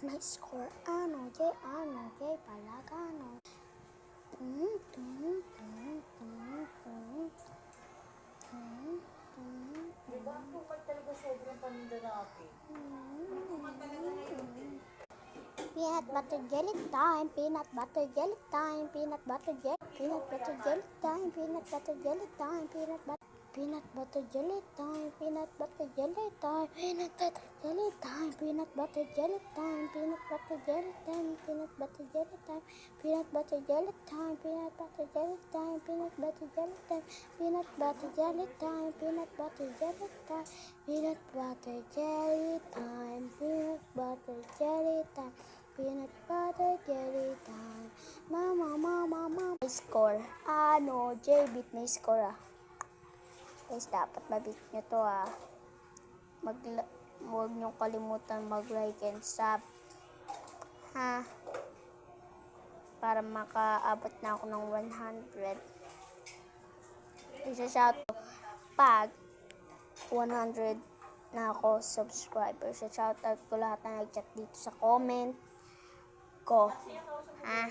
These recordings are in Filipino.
my score. Ano, Jay Palagano. Diba ang tumal talaga sobrang paninda natin? Ang tumal talaga ngayon. Peanut butter jelly time, peanut butter jelly time, peanut butter jelly time, peanut butter jelly time, peanut butter jelly time, peanut butter jelly time, peanut butter jelly time, peanut butter jelly time, peanut butter jelly time, peanut butter jelly time, peanut butter jelly time, peanut butter jelly time, peanut butter jelly time, peanut butter jelly time, peanut butter jelly time, peanut butter jelly time, peanut butter jelly time, peanut butter jelly time, peanut butter jelly time. Mama. May score. Ano, J-Beat may score ah. Guys, dapat mabit nyo to ah. Huwag nyo kalimutan mag-like and sub. Ha? Para makaabot na ako ng 100. Isa-shout pag 100 na ako subscriber. Sa shoutout ko lahat na nag-chat dito sa comment ko. Ha?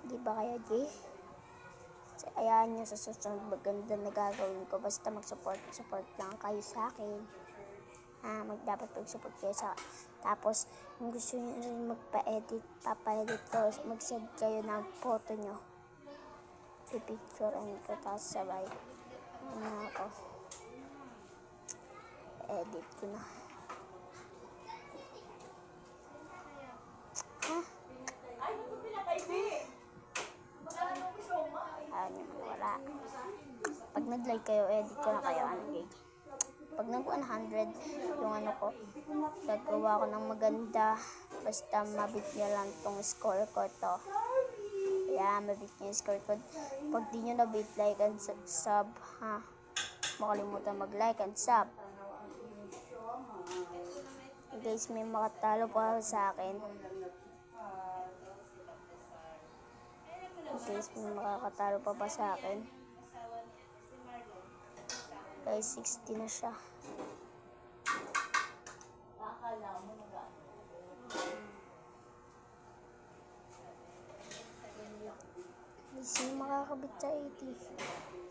Di ba kaya, G? So, ayan nyo sa susunod maganda na gagawin ko. Basta mag-support lang kayo sa akin. Dapat mag-support kayo sa tapos, kung gusto nyo rin magpa-edit, papa-edit ko, mag-send kayo ng photo nyo. Pipicturean ko, tapos sabay. Ako. Edit ko na. Wala. Pag nag-like kayo, edit ko na kayo. Pag nag-100, yung ano ko, gagawa ko ng maganda. Basta mabit nyo lang tong score ko to. Yeah, mabit nyo yung score ko. Pag di nyo nabit, like and sub, ha? Makalimutan mag-like and sub. Guys, may makatalo pa sa akin. Guys, may makakatalo pa ba sa akin? Guys, 60 na siya. Guys, may makakabit sa 80.